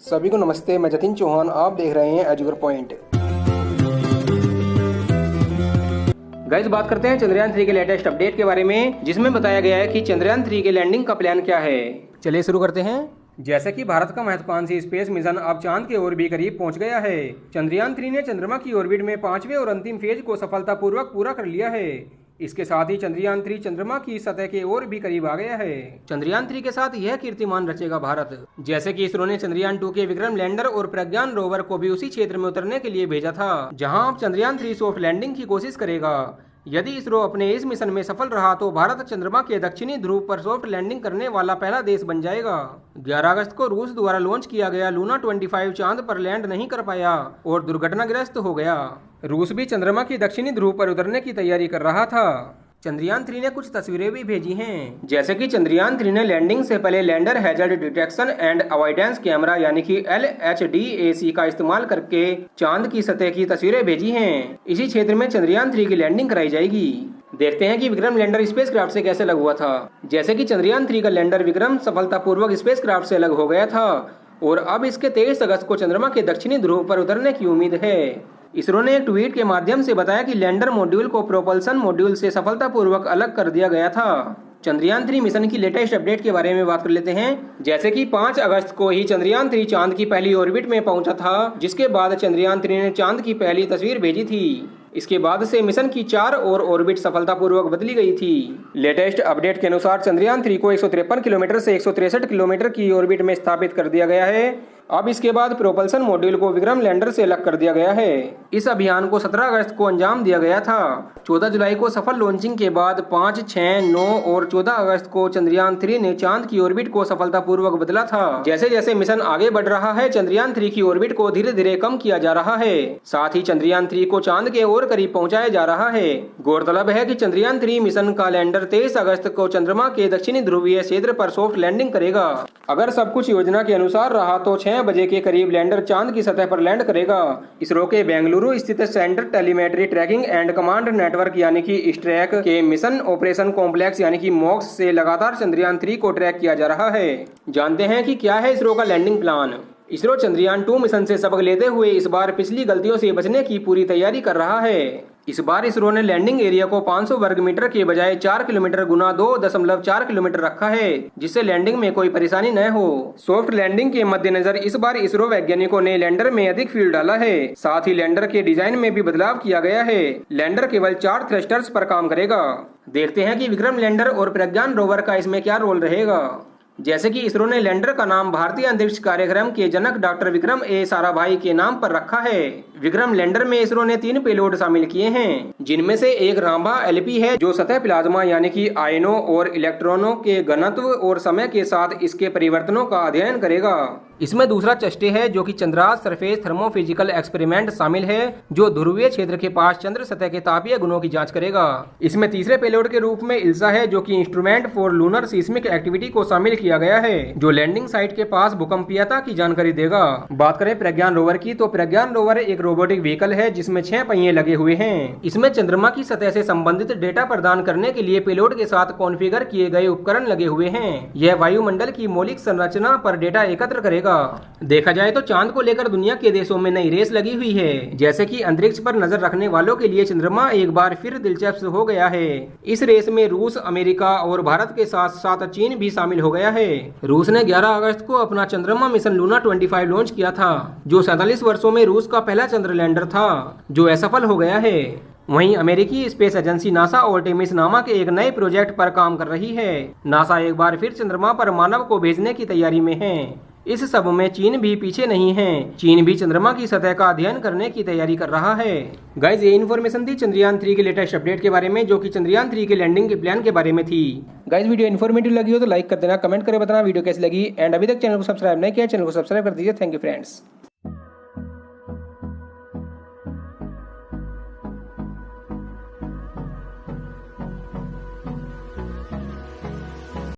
सभी को नमस्ते, मैं जतिन चौहान। आप देख रहे हैं एजुकेटर पॉइंट। गाइस, बात करते हैं चंद्रयान 3 के लेटेस्ट अपडेट के बारे में, जिसमें बताया गया है कि चंद्रयान 3 के लैंडिंग का प्लान क्या है। चलिए शुरू करते हैं। जैसे कि भारत का महत्वाकांक्षी स्पेस मिशन अब चांद के ओर भी करीब पहुंच गया है। चंद्रयान 3 ने चंद्रमा की ऑर्बिट में 5वें और अंतिम फेज को सफलतापूर्वक पूरा कर लिया है। इसके साथ ही चंद्रयान 3 चंद्रमा की सतह के ओर भी करीब आ गया है। चंद्रयान 3 के साथ यह कीर्तिमान रचेगा भारत। जैसे कि इसरो ने चंद्रयान 2 के विक्रम लैंडर और प्रज्ञान रोवर को भी उसी क्षेत्र में उतरने के लिए भेजा था, जहां अब चंद्रयान 3 सॉफ्ट लैंडिंग की कोशिश करेगा। यदि इसरो अपने इस मिशन में सफल रहा तो भारत चंद्रमा के दक्षिणी ध्रुव पर सॉफ्ट लैंडिंग करने वाला पहला देश बन जाएगा। 11 अगस्त को रूस द्वारा लॉन्च किया गया लूना 25 चांद पर लैंड नहीं कर पाया और दुर्घटनाग्रस्त हो गया। रूस भी चंद्रमा की दक्षिणी ध्रुव पर उतरने की तैयारी कर रहा था। चंद्रयान 3 ने कुछ तस्वीरें भी भेजी हैं। जैसे कि चंद्रयान 3 ने लैंडिंग से पहले lander hazard detection and avoidance camera यानी कि LHDAC का इस्तेमाल करके चांद की सतह की तस्वीरें भेजी हैं। इसी क्षेत्र में चंद्रयान 3 की लैंडिंग कराई जाएगी। देखते हैं कि विक्रम लैंडर स्पेसक्राफ्ट से कैसे अलग हुआ था। जैसे कि चंद्रयान 3 का लैंडर विक्रम सफलतापूर्वक स्पेसक्राफ्ट से अलग हो गया था और अब इसके 23 अगस्त को चंद्रमा के दक्षिणी ध्रुव पर उतरने की उम्मीद है। इसरो ने एक ट्वीट के माध्यम से बताया कि लैंडर मॉड्यूल को प्रोपल्सन मॉड्यूल से सफलतापूर्वक अलग कर दिया गया था। चंद्रयान 3 मिशन की लेटेस्ट अपडेट के बारे में बात कर लेते हैं। जैसे कि 5 अगस्त को ही चंद्रयान 3 चांद की पहली ऑर्बिट में पहुंचा था, जिसके बाद चंद्रयान 3 ने चांद की पहली तस्वीर भेजी थी। इसके बाद से मिशन की 4 और ऑर्बिट सफलतापूर्वक बदली गई थी। लेटेस्ट अपडेट के अनुसार चंद्रयान 3 को 153 किलोमीटर से 163 किलोमीटर की ऑर्बिट में स्थापित कर दिया गया है। अब इसके बाद प्रोपल्सन मॉड्यूल को विक्रम लैंडर से अलग कर दिया गया है। इस अभियान को 17 अगस्त को अंजाम दिया गया था। 14 जुलाई को सफल लॉन्चिंग के बाद 5, 6, 9 और 14 अगस्त को चंद्रयान 3 ने चांद की ऑर्बिट को सफलतापूर्वक बदला था। जैसे जैसे मिशन आगे बढ़ रहा है, चंद्रयान 3 की ऑर्बिट को धीरे धीरे कम किया जा रहा है। साथ ही चंद्रयान 3 को चांद के और करीब पहुंचाया जा रहा है। गौरतलब है कि चंद्रयान 3 मिशन का लैंडर 23 अगस्त को चंद्रमा के दक्षिणी ध्रुवीय क्षेत्र पर सॉफ्ट लैंडिंग करेगा। अगर सब कुछ योजना के अनुसार रहा तो 6 बजे के करीब लैंडर चांद की सतह पर लैंड करेगा। इसरो के बेंगलुरु स्थित centre telemetry tracking and command network यानी कि स्ट्रैक के मिशन ऑपरेशन कॉम्प्लेक्स यानी कि मॉक्स से लगातार चंद्रयान 3 को ट्रैक किया जा रहा है। जानते हैं कि क्या है इसरो का landing plan. ISRO Chandrayaan 2 mission से सबक लेते हुए इस बार पिछली गलतियों से बचने की पूरी तैयारी कर रहा है। इस बार इसरो ने लैंडिंग एरिया को 500 वर्ग मीटर के बजाय 4 किलोमीटर गुना 2.4 किलोमीटर रखा है, जिससे लैंडिंग में कोई परेशानी न हो। सॉफ्ट लैंडिंग के मद्देनजर इस बार इसरो वैज्ञानिकों ने लैंडर में अधिक फ्यूल डाला है। साथ ही लैंडर के डिजाइन में भी बदलाव किया गया है। लैंडर केवल 4 थ्रस्टर्स पर काम करेगा। देखते हैं कि विक्रम लैंडर और प्रज्ञान रोवर का इसमें क्या रोल रहेगा। जैसे कि इसरो ने लैंडर का नाम भारतीय अंतरिक्ष कार्यक्रम के जनक डॉक्टर विक्रम ए साराभाई के नाम पर रखा है। विक्रम लैंडर में इसरो ने 3 पेलोड शामिल किए हैं, जिनमें से एक रांभा LP है, जो सतह प्लाज्मा यानी कि आयनों और इलेक्ट्रॉनों के घनत्व और समय के साथ इसके परिवर्तनों का अध्ययन करेगा। इसमें दूसरा चस्टे है, जो कि चंद्रार्थ सरफेस थर्मोफिजिकल एक्सपेरिमेंट शामिल है, जो ध्रुवीय क्षेत्र के पास चंद्र सतह के तापीय गुणों की जांच करेगा। इसमें तीसरे पेलोड के रूप में इल्सा है, जो कि instrument for lunar seismic activity को शामिल किया गया है, जो लैंडिंग साइट के पास भूकंपीयता की जानकारी देगा। बात करें प्रज्ञान रोवर की, तो प्रज्ञान रोवर एक रोबोटिक व्हीकल है, जिसमें 6 पहिए लगे हुए हैं। इसमें चंद्रमा की सतह से संबंधित डेटा प्रदान करने के लिए पेलोड के साथ कॉन्फ़िगर किए गए उपकरण लगे हुए हैं। यह वायुमंडल की मौलिक संरचना पर डेटा एकत्र करेगा। देखा जाए तो चांद को लेकर दुनिया के देशों में नई रेस लगी हुई है। जैसे कि अंतरिक्ष पर नजर रखने वालों के लिए चंद्रमा एक बार फिर दिलचस्प हो गया है। इस रेस में रूस, अमेरिका और भारत के साथ साथ चीन भी शामिल हो गया है। रूस ने 11 अगस्त को अपना चंद्रमा मिशन लूना 25 लॉन्च किया था, जो 47 वर्षों में रूस का पहला चंद्र लैंडर था, जो असफल हो गया है। वहीं अमेरिकी स्पेस एजेंसी नासा आर्टेमिस नामक एक नए प्रोजेक्ट पर काम कर रही है। नासा एक बार फिर चंद्रमा पर मानव को भेजने की तैयारी में है। इस सब में चीन भी पीछे नहीं है। चीन भी चंद्रमा की सतह का अध्ययन करने की तैयारी कर रहा है। गाइज, ये इन्फॉर्मेशन थी चंद्रयान 3 के लेटेस्ट अपडेट के बारे में, जो कि चंद्रयान 3 के लैंडिंग के प्लान के बारे में थी। गाइज, वीडियो इन्फॉर्मेटिव लगी हो तो लाइक कर देना, कमेंट करके बताना वीडियो कैसी लगी, एंड अभी तक चैनल को सब्सक्राइब नहीं किया, चैनल को सब्सक्राइब कर दीजिए। Thank you friends.